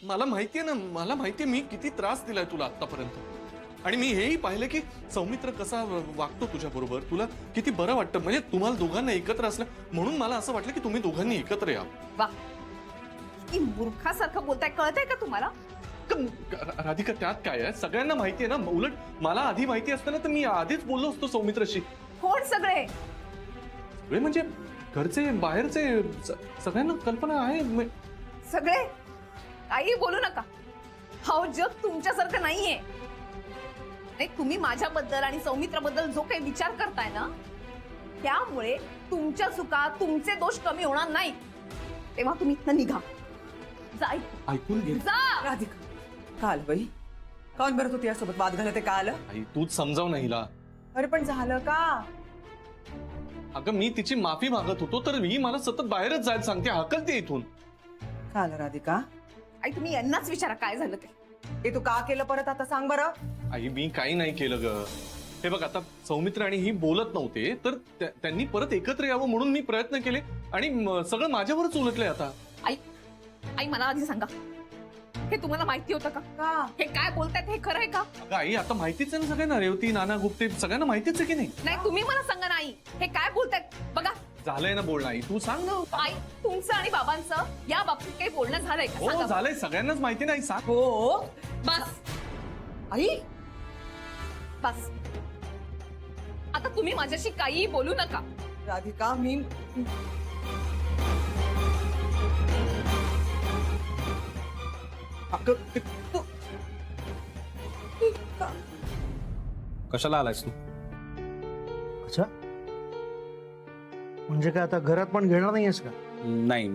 मला माहितीये ना, मला माहितीये मी किती त्रास दिलाय तुला आतापर्यंत. आणि मी हेही पाहिलं की सौमित्र कसा वागतो तुझ्या बरोबर. तुला किती बरं वाटतं, म्हणजे तुम्हाला दोघांना एकत्र असलं म्हणून मला असं वाटलं की तुम्ही दोघांनी एकत्र या. वा, की मूर्खासारखं बोलताय, कळतंय का तुम्हाला? राधिका त्यात काय आहे, सगळ्यांना माहिती आहे ना. उलट मला आधी माहिती असतं ना तर मी आधीच बोललो असतो सौमित्रशी. कोण सगळे? सगळे म्हणजे घरचे बाहेरचे सगळ्यांना कल्पना आहे. सगळे काही बोलू नका. हा जग तुमच्यासारखं नाहीये. नाही, तुम्ही माझ्याबद्दल आणि सौमित्राबद्दल जो काही विचार करताय ना, त्यामुळे तुमच्या चुका, तुमचे दोष कमी होणार नाही. तेव्हा तुम्ही इथनं निघा. जा, ऐकून घे. जा. राधिका, का आलं बाई? कोण बरं तू तिच्यासोबत वाद घालत आहे? का आलं? आई तूच समजाव ना हिला. अरे पण झालं का? अगं मी तिची माफी मागत होतो तर ही मला सतत बाहेरच जायला सांगते, हकलते इथून. का आलं राधिका? आई तुम्ही यांनाच विचारा काय झालं ते. हे तू का केलं परत आता सांग बरं? आई मी काही नाही केलं ग. हे बघ आता सौमित्र आणि ही बोलत नव्हते तर त्यांनी परत एकत्र यावं म्हणून मी प्रयत्न केले आणि सगळं माझ्यावरच उलटलंय आता. आई आई मला आधी सांगा, हे तुम्हाला माहिती होतं का? का? हे काय बोलतायत हे खरं आहे का? अगं आई आता माहितीच आहे ना सगळ्यांना, रेवती, नाना, गुप्ते सगळ्यांना माहितीच आहे की नाही. नाही, तुम्ही मला सांगा ना आई, हे काय बोलतायत बघा. झालंय ना बोलणं, आई तू सांग ना. आई, तुमचं आणि बाबांचं या बाबतीत काही बोलणं झालंय का? हो सांगा. झालंय, सगळ्यांनाच माहिती नाही. सांग. हो बस आई. बस, आता तुम्ही माझ्याशी काहीही बोलू नका. राधिका मी कशाला आलायस तू? अच्छा, म्हणजे काय आता घरात पण घेणार नाहीयेस का? नाही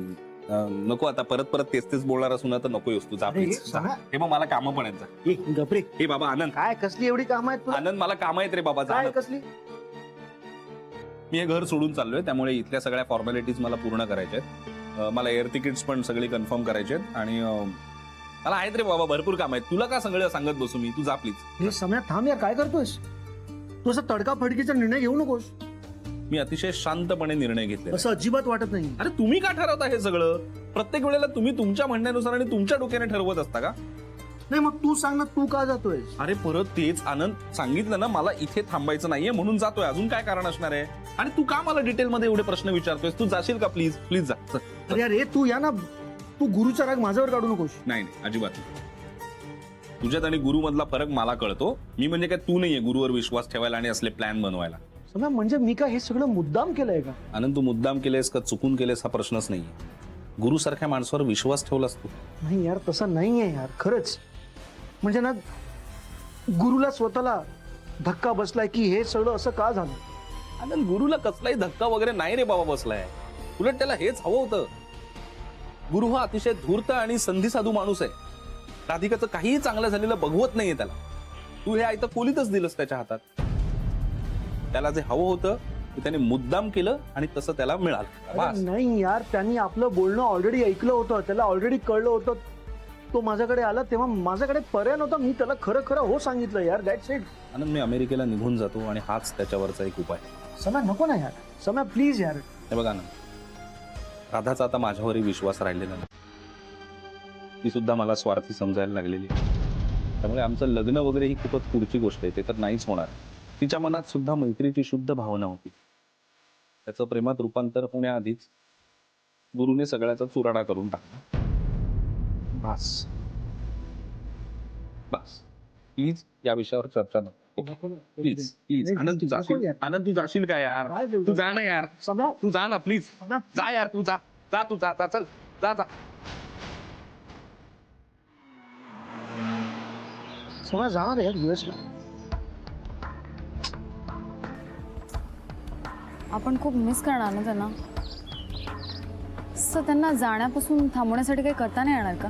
नको, आता परत परत तेच तेच बोलणार असून आता नको येऊस तू. जा अरे, please, जा. सगळं- हे बघ मला कामं पण आहेत. जा. ए गपरे, हे बाबा आनंद, काय कसली एवढी काम आहेत तुला? आनंद मला काम आहेत रे बाबा. जा काय ना. कसली? मी हे घर सोडून चाललोय त्यामुळे इथल्या सगळ्या फॉर्मॅलिटीज मला पूर्ण करायच्या आहेत. मला एअर तिकीट्स पण सगळी कन्फर्म करायचे आहेत आणि मला आहेत रे बाबा भरपूर काम आहेत. तुला का सगळं सांगत बसू मी? तू जा प्लीज. हे समय थांब यार, काय करतोयस तू? असं तडकाफडकीचा निर्णय घेऊ नकोस. मी अतिशय शांतपणे निर्णय घेतले. असं अजिबात वाटत नाही. अरे तुम्ही का ठरवता हे सगळं? प्रत्येक वेळेला तुम्ही तुमच्या म्हणण्यानुसार आणि तुमच्या डोक्याने ठरवत असता का? नाही मग तू सांग ना, तू का जातोयस? अरे परत तेच आनंद, सांगितलं ना मला इथे थांबायचं नाहीये म्हणून जातोय. अजून काय कारण असणार आहे? आणि तू का मला डिटेल मध्ये एवढे प्रश्न विचारतोयस? तू जाशील का? प्लीज प्लीज जा. चल. अरे यार, हे तू या ना, तू गुरुचा राग माझ्यावर काढू नकोस. नाही नाही अजिबात नाही. तुझ्यात आणि गुरु मधला फरक मला कळतो. मी म्हणजे काय तू नाहीये गुरुवर विश्वास ठेवायला आणि असले प्लॅन बनवायला. समय म्हणजे मी का हे सगळं मुद्दाम केलंय का? आनंद, तू मुद्दाम केलेस का चुकून केलेस हा प्रश्नच नाहीये. गुरु सारख्या माणसावर विश्वास ठेवलास तू. नाही यार, तसं नाहीये यार, खरंच. म्हणजे ना, गुरुला स्वतःला धक्का बसलाय की हे सगळं असं का झालं. आनंद, गुरुला कसलाही धक्का वगैरे नाही रे बाबा बसलाय. उलट त्याला हेच हवं होतं. गुरु हा अतिशय धूर्त आणि संधीसाधू माणूस आहे. राधिकाचं काहीही चांगलं झालेलं बघवत नाहीये त्याला. तू हे आयतं खोलीतच दिलंस त्याच्या हातात. त्याला जे हवं होतं ते त्याने मुद्दाम केलं आणि तसं त्याला मिळालं. अरे बस. नाही यार, त्यांनी आपलं बोलणं ऑलरेडी ऐकलं होतं, त्याला ऑलरेडी कळलं होतं. तो माझ्याकडे आला तेव्हा माझ्याकडे पर्याय नव्हता. मी त्याला खरं खरं हो सांगितलं यार. That's it. आनंद, मी अमेरिकेला निघून जातो आणि हाच त्याच्यावरचा एक उपाय. समय नको ना यार, समय प्लीज यार. हे बघा ना, राधाचा आता माझ्यावरही विश्वास राहिलेला नाही. ती सुद्धा मला स्वार्थी समजायला लागलेली. त्यामुळे आमचं लग्न वगैरे ही खूपच पुढची गोष्ट आहे. ते तर नाहीच होणार. तिच्या मनात सुद्धा मैत्रीची शुद्ध भावना होती. त्याचं प्रेमात रूपांतर होण्याआधीच गुरुने सगळ्याचा चुराडा करून टाकला. बस बस, प्लीज या विषयावर चर्चा नको. Please please. आनंद तू जाशील? आनंद तू जाशील का यार? काय बोलतोय? तू जा ना यार. समय तू जा ना प्लीज. जा यार, तू जा. जा तू जा. चल जा जा. समय जाणार यार US ला. आपण खूप मिस करणार ना त्यांना. सो त्यांना जाण्यापासून थांबवण्यासाठी काही करता नाही येणार का?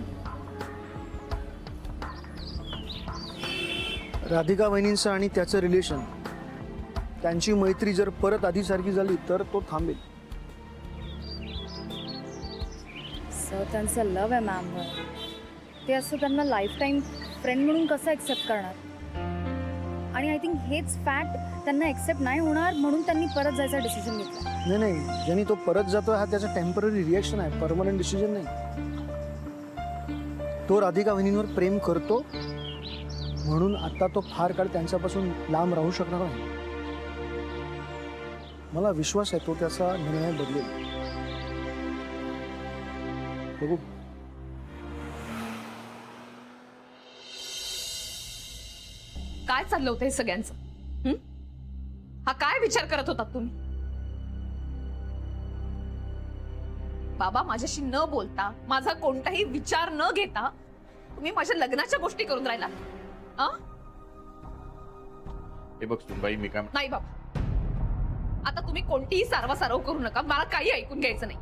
राधिका वहिनींचं आणि त्याचं रिलेशन, त्यांची मैत्री जर परत आधीसारखी झाली तर तो थांबेल. सर त्यांचं लव्ह आहे मॅमवर. ते असं त्यांना लाईफ टाईम फ्रेंड म्हणून कसं ॲक्सेप्ट करणार? आणि आय थिंक हेच फॅक्ट त्यांना ॲक्सेप्ट नाही होणार म्हणून त्यांनी परत जायचा डिसिजन घेतला. नाही नाही, ज्यांनी तो परत जातो हा त्याचा टेम्पररी रिएक्शन आहे, परमनंट डिसिजन नाही. तो राधिका वहिनींवर प्रेम करतो म्हणून आता तो फार काळ त्यांच्यापासून लांब राहू शकणार नाही. मला विश्वास आहे तो त्याचा निर्णय बदलेल. बघू. काय चाललं होतं हे सगळ्यांचं? हा काय विचार करत होता तुम्ही? बाबा, माझ्याशी न बोलता, माझा कोणताही विचार न घेता तुम्ही माझ्या लग्नाच्या गोष्टी करून राहिला. हे बघ सुनबाई, मी काय नाही बाबा, आता तुम्ही कोणतीही सारवासारव करू नका. मला काही ऐकून घ्यायचं नाही.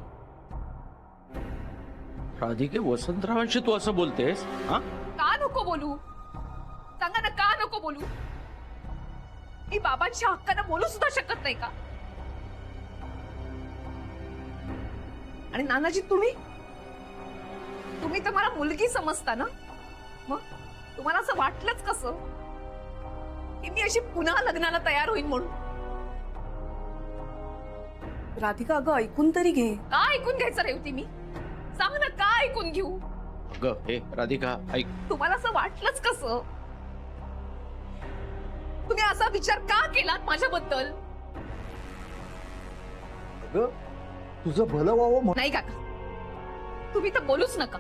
राधिके, वसंतरावांशी तू असं बोलतेस? हा, का नको बोलू? सांगा ना, का नको बोलू? मी बाबांच्या हक्कानं बोलू सुद्धा शकत नाही का? आणि नानाजी, तुम्ही तर मला मुलगी समजता ना? मग तुम्हाला असं वाटलंच कसं की मी अशी पुन्हा लग्नाला तयार होईन म्हणून? राधिका, अगं ऐकून तरी घे. का ऐकून घ्यायचं रेवती मी? सांग ना, का ऐकून घेऊ? अगं हे राधिका, ऐक. तुम्हाला असं वाटलंच कसं? तुम्ही असा विचार का केलात माझ्याबद्दल? अगं, तुझं भलं व्हावं म्हणून. नाही काका, तुम्ही तर बोलूच नका.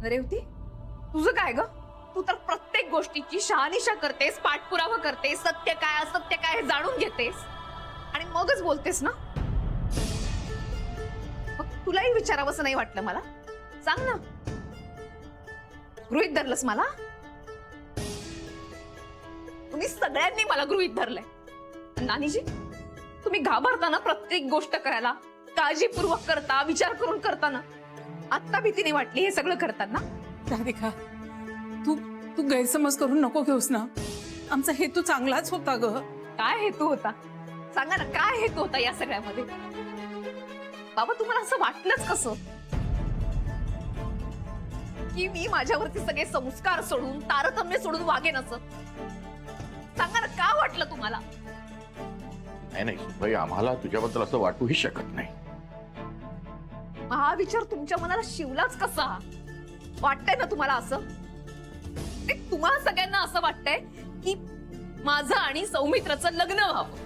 रेवती, तुझं काय ग? तू तर प्रत्येक गोष्टीची शहानिशा करतेस, पाठपुरावा करतेस, सत्य काय असत्य काय हे जाणून घेतेस आणि मगच बोलतेस ना? मग तुलाही विचारावंसं नाही वाटलं मला? सांग ना, गृहीत धरलंस मला? तुम्ही सगळ्यांनी मला गृहीत धरलंय. नानीजी, तुम्ही घाबरताना प्रत्येक गोष्ट करायला, काळजीपूर्वक करता, विचार करून करताना. आत्ता भीतीने वाटली हे सगळं करताना. राधिका, तू गैरसमज करून नको घेऊस ना. आमचा हेतू चांगलाच होता ग. काय हेतू होता? सांगा ना, काय हेतू होता या सगळ्यामध्ये? बाबा, तुम्हाला असं वाटलंच कसं की मी माझ्यावरती सगळे संस्कार सोडून, तारतम्य सोडून वागेन असं? सांगा ना, का वाटलं तुम्हाला? नाही सुनबाई, आम्हाला तुझ्याबद्दल असं वाटूही शकत नाही. हा विचार तुमच्या मनाला शिवलाच कसा? वाटतंय ना तुम्हाला असं? ते तुम्हाला सगळ्यांना असं वाटतंय की माझं आणि सौमित्रचं लग्न व्हावं.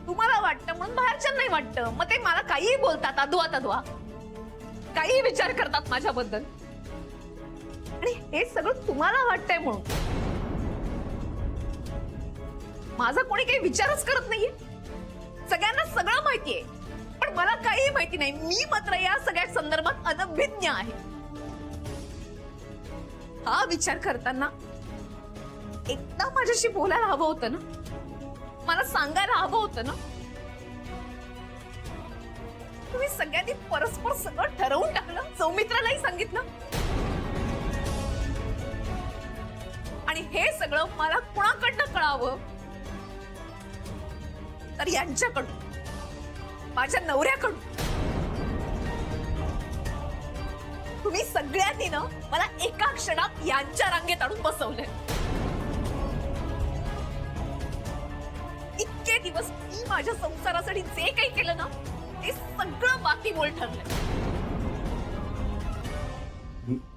तुम्हाला वाटतं म्हणून बाहेरच्या नाही वाटतं. मग ते मला काही बोलतात, अधवा तधवा, काही विचार करतात माझ्याबद्दल. आणि हे सगळं तुम्हाला वाटतंय म्हणून माझा कोणी काही विचारच करत नाहीये. सगळ्यांना सगळं माहितीये, पण मला काही माहिती नाही. मी मात्र या सगळ्या संदर्भात अनभिज्ञ आहे. हा विचार करताना एकदा माझ्याशी बोलायला हवं होतं ना, मला सांगायला हवं होतं ना. तुम्ही सगळ्यांनी परस्पर सगळं ठरवून टाकलं, सौमित्रालाही सांगितलं. आणि हे सगळं मला कुणाकडनं कळावं? तर यांच्याकडून, माझ्या नवऱ्याकडून. तुम्ही सगळ्यांनी ना मला एका क्षणात यांच्या रांगेत आणून बसवलंय. इतके दिवस मी माझ्या संसारासाठी जे काही केलं ना, ते सगळं बाकीबोल ठरलंय.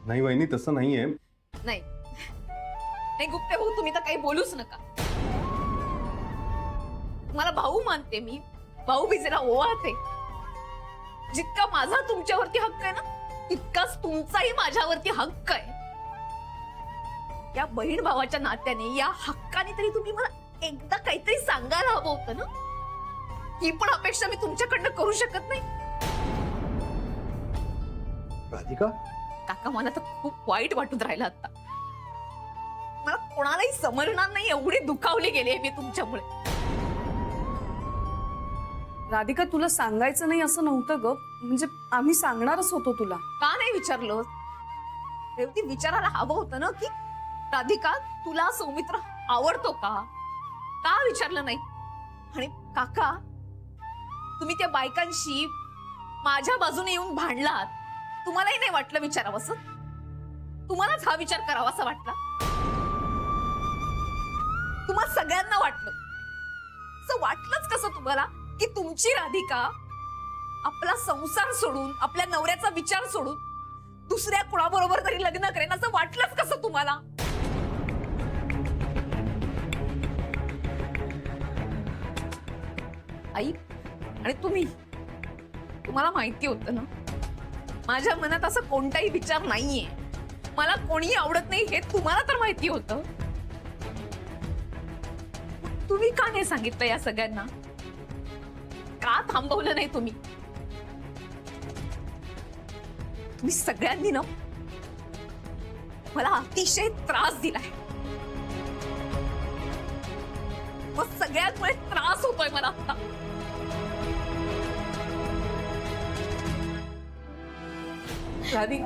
नाही वहिनी, तसं नाहीये. नाही नाही, गुप्ते भाऊ, तुम्ही तर काही बोलूच नका. मला भाऊ मानते मी, भाऊ बीजेला ओवाळते. जितका माझा तुमच्यावरती हक्क आहे ना, तितकाच तुमचाही माझ्यावरती हक्क आहे. या बहीण भावाच्या नात्याने, या हक्काने तरी तुम्ही मला एकदा काहीतरी सांगायला हवं होतं ना. ही पण अपेक्षा मी तुमच्याकडनं करू शकत नाही. राधिका, काका, मला तर खूप वाईट वाटून राहिलं आता. मला कोणालाही समजणार नाही एवढी दुखावली गेली मी तुमच्यामुळे. राधिका, तुला सांगायचं नाही असं नव्हतं ग. म्हणजे आम्ही सांगणारच होतो तुला. का नाही विचारलं? रेवती, विचारायला हवं होतं ना की राधिका, तुला सौमित्र आवडतो का? का विचारलं नाही? आणि काका, तुम्ही त्या बायकांशी माझ्या बाजूने येऊन भांडलात. तुम्हालाही नाही वाटलं विचारावं असं? तुम्हालाच हा विचार करावा असा वाटला? तुम्हाला सगळ्यांना वाटलं? असं वाटलंच कसं तुम्हाला की तुमची राधिका आपला संसार सोडून, आपल्या नवऱ्याचा विचार सोडून दुसऱ्या कुणाबरोबर तरी लग्न करेन असं वाटलंच कसं तुम्हाला? आई आणि तुम्हाला माहिती होतं ना, माझ्या मनात असं कोणताही विचार नाहीये. मला कोणी आवडत नाही हे तुम्हाला तर माहिती होतं. तुम्ही का नाही सांगितलं या सगळ्यांना? का थांबवलं नाही तुम्ही? तुम्ही सगळ्यांनी ना मला अतिशय त्रास दिलाय. मग सगळ्यांमुळे त्रास होतोय मला आता. राधी,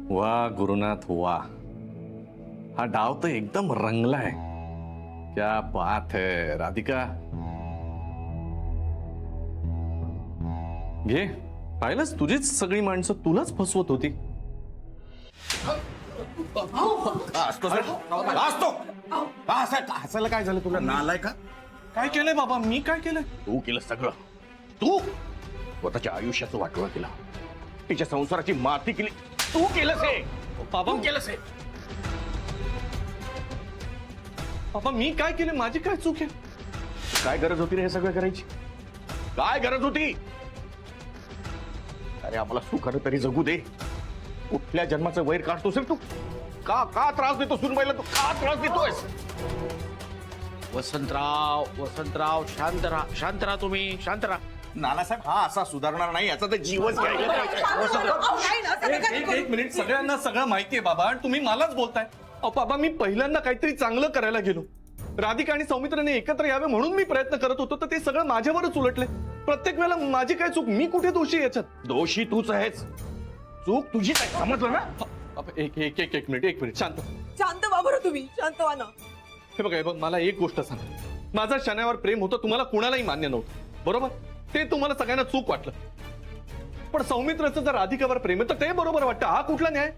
वा गुरुनाथ वा, हा डाव तर एकदम रंगलाय. क्या बात है राधिका. घे, पाहिलंच तुझीच सगळी माणसं तुलाच फसवत होती. हसायला काय झालं तुला? नालाय का? काय केलंय बाबा? मी काय केलंय? तू केलं सगळं. तू स्वतःच्या आयुष्याचं वाटोळं केला, तिच्या संसाराची माती केली. तू केलंस हे बाबा, तू केलंस हे. बाबा मी काय केलं? माझी काय चूक आहे? काय गरज होती रे हे सगळं करायची? काय गरज होती? अरे आम्हाला सुखानं तरी जगू दे. कुठल्या जन्माचं वैर काढतोस रे तू? का का त्रास देतो सुनबाईला? तू का त्रास देतोयस? वसंतराव शांत राहा तुम्ही, शांत राहा. नानासाहेब हा असा सुधारणार नाही, याचा तर जीवच घ्यायला एक मिनिट, सगळ्यांना सगळं माहितीये बाबा, आणि तुम्ही मलाच बोलताय. अहो बाबा, मी पहिल्यांदा काहीतरी चांगलं करायला गेलो. राधिका आणि सौमित्राने एकत्र यावे म्हणून मी प्रयत्न करत होतो, तर ते सगळं माझ्यावरच उलटले. प्रत्येक वेळेला माझी काय चूक? मी कुठे दोषी याच्यात? दोषी तूच आहेस. चूक तुझीच आहे, समजलं ना? एक मिनिट शांत व्हा बरं तुम्ही, शांत व्हा ना. हे बघा, मला एक गोष्ट सांगा. माझं शनायावर प्रेम होतं, तुम्हाला कुणालाही मान्य नव्हतं, बरोबर? ते तुम्हाला सगळ्यांना चूक वाटलं. पण सौमित्राचं जर राधिकावर प्रेम आहे तर ते बरोबर वाटतं. हा कुठला न्याय?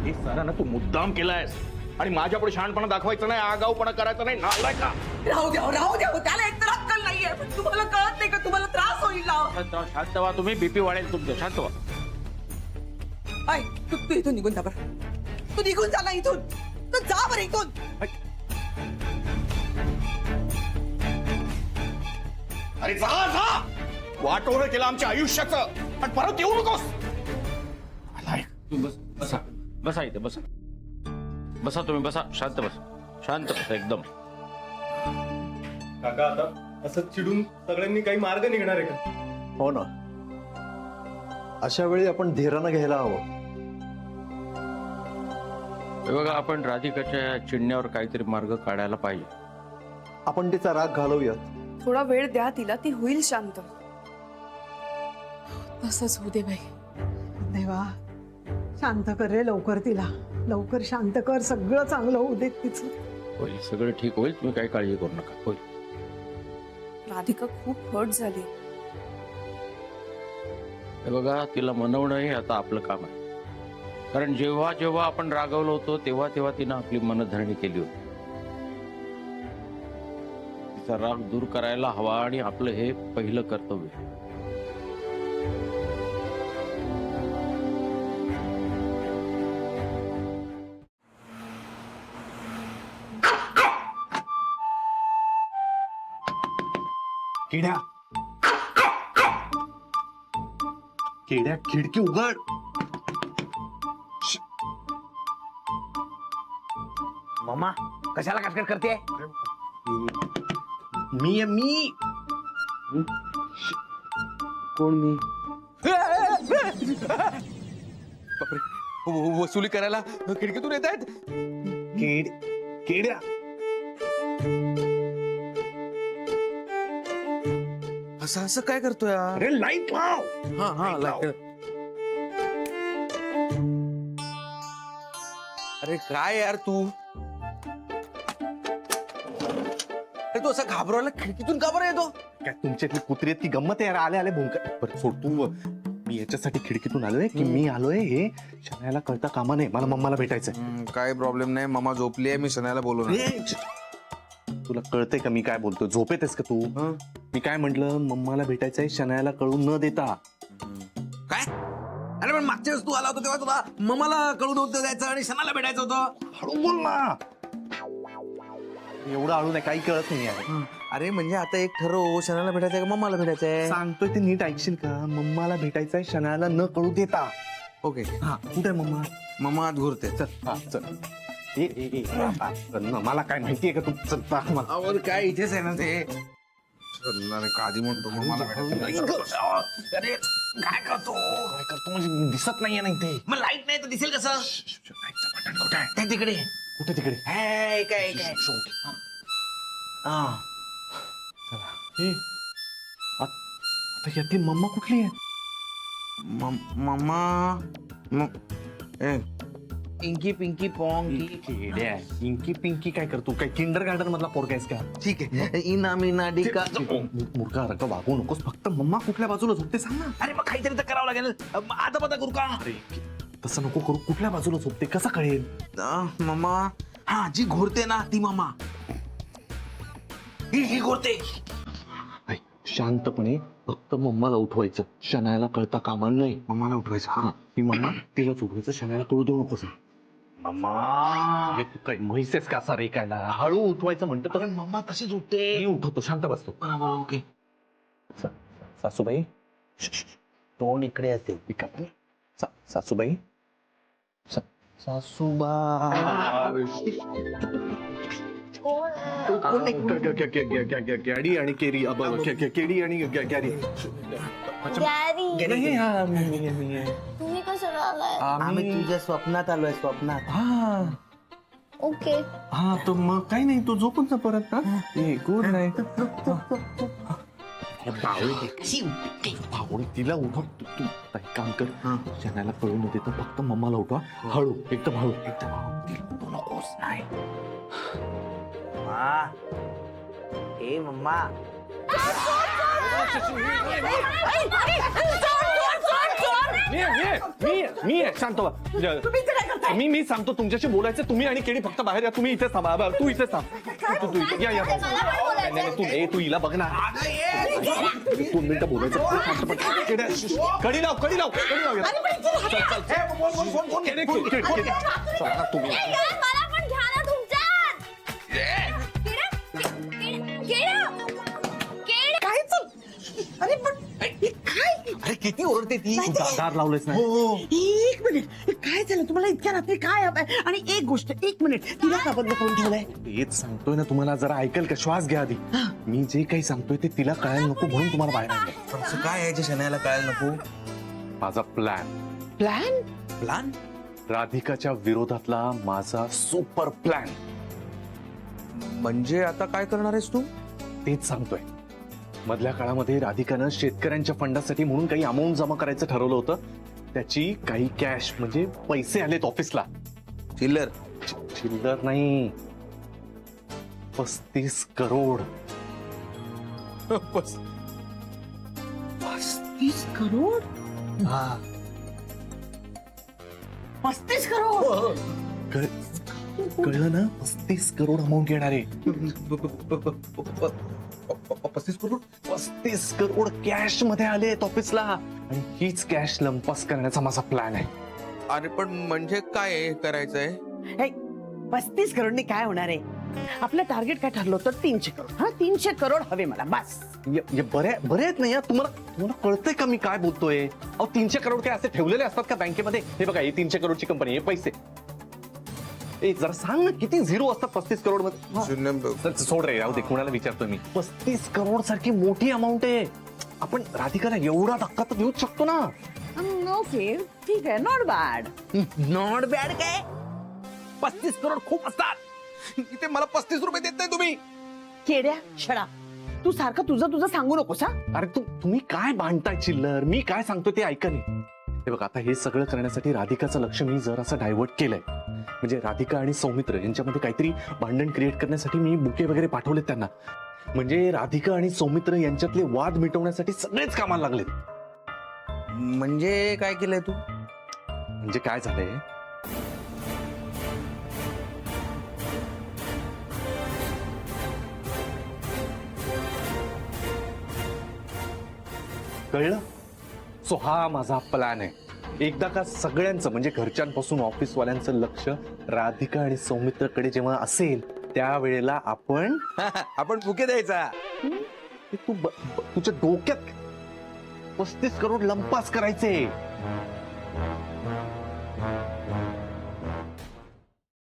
हे सारा ना तू मुद्दाम केलायस आणि माझ्या पुढे शहाणपणा दाखवायचं नाही, आगाऊपणा करायचा नाही. नालाय का? राहू द्या. त्याला एकतर अक्कल नाहीये. पण तुम्हाला कळत नाही का तुम्हाला त्रास होईल ना? शांत व्हा तुम्ही, बीपी वाढेल तुमचं. शांत व्हा. ऐ, तू इथून निघून जा बरं. तू निघून जा ना इथून. तू जा बरं इथून. अरे जा. वाटोळं केलं आमच्या आयुष्याचं आणि परत येऊ नकोस. बसा इथे, बसा तुम्ही, बसा. शांत बसा एकदम. काका आता असं चिडून सगळ्यांनी काही मार्ग निघणार आहे का? हो ना, अशा वेळी आपण धीरानं घ्यायला हवं. हे बघा, आपण राधिकाच्या चिडण्यावर काहीतरी मार्ग काढायला पाहिजे. आपण तिचा राग घालवूयात. थोडा वेळ द्या तिला, ती होईल शांत. तसंच होऊ दे बाई. देवा, शांत कर रे लवकर तिला. लवकर शांत कर. सगळं चांगलं होऊ दे तिचं. होईल, सगळं ठीक होईल. तुम्ही काही काळजी करू नका. होईल. राधिका खूप हर्ट झाली. हे बघा, तिला मनवणं हे आता आपलं काम आहे. कारण जेव्हा जेव्हा आपण रागवलो होतो तेव्हा तेव्हा तिनं आपली मनधरणी केली होती. तिचा राग दूर करायला हवा आणि आपलं हे पहिलं कर्तव्य. किड्या खिडकी उघड. मामा कशाला कटकट करते? मी कोण मी? वसुली करायला खिडकीतून येत आहेत. किड्या असं काय करतोय? अरे लाईट लाव. हा लाईट. अरे काय यार तू? अरे तू असं घाबरवला खिडकीतून का बरं येतो? काय तुमच्यातली कुत्री आहेत ती गंमत आहे यार. आले भूंका. बरं सोड तू. मी याच्यासाठी खिडकीतून आलोय की मी आलोय हे शनायाला कळता कामा नये. मला मम्माला भेटायचंय. काय प्रॉब्लेम नाही, मम्मा झोपली आहे, मी शनायाला बोलवणार. तुला कळतंय का मी काय बोलतोय? झोपेतेस का तू? मी काय म्हंटल, मम्माला भेटायचंय शनायाला कळून न देता. काय? अरे पण मागच्या वेळेस तू आला होता तेव्हा तुला मम्माला कळून होतं द्यायचं आणि शनाला भेटायचं होतं. हळू बोल ना. एवढं हळू नाही, काही कळत नाही आहे. अरे म्हणजे आता एक ठरव, शनाला भेटायचंय का मम्माला भेटायचंय? सांगतोय ते नीट ऐकशील का? मम्माला भेटायचंय शनायाला न कळू देता. ओके. हा, कुठे आहे मम्मा? मम्मा आत घुरते. चल, हा, चल. मला काय माहितीये का तू? चल, पाह मला. अहो काय इथेच आहे ना ते. आधी म्हणतो मम्माला भेटायचं. अरे काय करतो? काय करतो म्हणजे दिसत नाहीये नाही ते. मग लाईट नाही तर दिसेल कसं? त्या तिकडे. कुठे तिकडे? हे, काय काय हा. चला. हे. आता यातली मम्मा कुठली आहे? मम्मा inky pinky pong inky pinky काय करतो? काय किंडर गार्डन मधला पोरगा आहेस का? ठीक आहे. इना मीना डिका. मूर्खा रका वागू नकोस. फक्त मम्मा कुठल्या बाजूला झोपते सांग ना. अरे मग काहीतरी तर करावं लागेल. आता पता करू का? अरे तसं नको करू. कुठल्या बाजूला झोपते कसं कळेल? मम्मा हा जी घोरते ना ती मम्मा. ही घोरते. शांतपणे फक्त मम्माला उठवायचं. शनायाला कळता कामा नाही. मम्माला उठवायचं. हा, ही मम्मा तिला उठवायचं. शनायाला कळू देऊ नकोस. मम्मा तू काय म्हैसेस का सारे कायला? हळू उठवायचं म्हणतं तर मम्मा तशीच उठते. मी उठवतो. शांत बसतो. ओके. सासूबाई तोंड इकडे असेल. सासूबाई गॅडी आणि केरी. केडी आणि गॅरी. तुम्ही कसं आलाय? आम्ही तुझ्या स्वप्नात आलोय. स्वप्नात. हा ओके. हा, तर मग काही नाही. तो झोपून जा परत. ना गुड नाईट. तिला उठव. तू एक काम कर. शनायाला कळून होते तर फक्त मम्माला उठवा. हळू, एकदम हळू. नकोस. नाही. ए मम्मा. मी शांत व्हा. मी सांगतो तुमच्याशी बोलायचं. तुम्ही आणि केडी फक्त बाहेर या. तुम्ही इथेच थांबा. तू इथेच थांब. तू या. तू हिला बघ ना. 2 मिनिटं बोलायचं. कडी लाव. तुम्ही अरे किती ओरडते ती. दार लावलेच नाही. एक मिनिट, काय झालं तुम्हाला इतक्या रात्री? काय हवंय? आणि एक गोष्ट, 1 मिनिट, तिला का बंद करून ठेवलंय? तेच सांगतोय ना तुम्हाला. जरा ऐकल का? श्वास घ्या आधी. मी जे काही सांगतोय ते तिला कळायला नको म्हणून तुम्हाला बाहेर आणलंय. असं काय आहे जे शनायाला कळायला नको? माझा प्लॅन. प्लॅन? राधिकाच्या विरोधातला माझा सुपर प्लॅन. म्हणजे आता काय करणार आहेस तू? तेच सांगतोय. मधल्या काळामध्ये राधिकानं शेतकऱ्यांच्या फंडासाठी म्हणून काही अमाऊंट जमा करायचं ठरवलं होतं. त्याची काही कॅश म्हणजे पैसे आलेत ऑफिसला. चिल्लर? चिल्लर नाही, 35 करोड. 35 करोड? हा. 35 करोड? कळलं ना? 35 करोड अमाऊंट येणार आहे. 35 करोड कॅश मध्ये आले ऑफिसला. आणि हीच कॅश लंपास करण्याचा माझा प्लॅन आहे. अरे पण म्हणजे काय करायचंय? 35 करोडने काय होणार आहे? आपलं टार्गेट काय ठरलं होतं? 300 करोड. हा, 300 करोड हवे मला, बस. बरे आहेत नाही. तुम्हाला कळतंय का मी काय बोलतोय? 300 करोड काय असे ठेवलेले असतात का बँकेमध्ये? हे बघा, ही 300 करोडची कंपनी. हे पैसे जरा सांग ना, किती झिरो असतात 35 करोड मध्ये? सोड रे, राहू दे. कुणाला विचारतोय मी? 35 करोड सारखी मोठी अमाऊंट आहे. आपण राधिकाला एवढा धक्का तर देऊच शकतो ना. ओके, ठीक आहे. Not bad. नॉट बॅड काय? 35 करोड खूप असतात. इथे मला 35 रुपये देत नाही तुम्ही. केड्या छडा, तू सारखं तुझं सांगू नकोस. हा, अरे तुम्ही काय भांडताय चिल्लर? मी काय सांगतो ते ऐका नाही. हे बघा, आता हे सगळं करण्यासाठी राधिकाचं लक्ष मी जर असं डायव्हर्ट केलंय. म्हणजे राधिका आणि सौमित्र यांच्यामध्ये काहीतरी भांडण क्रिएट करण्यासाठी मी बुके वगैरे पाठवलेत त्यांना. म्हणजे राधिका आणि सौमित्र यांच्यातले वाद मिटवण्यासाठी सगळेच कामाला लागलेत. म्हणजे काय केलंय तू? म्हणजे काय झालंय, कळलं? सो हा माझा प्लॅन आहे. एकदा का सगळ्यांचं म्हणजे घरच्यांपासून ऑफिसवाल्यांचं लक्ष राधिका आणि सौमित्रकडे जेव्हा असेल त्यावेळेला आपण आपण बुके द्यायचा. हे तुझ्या डोक्यात 35 करोड लंपास करायचे.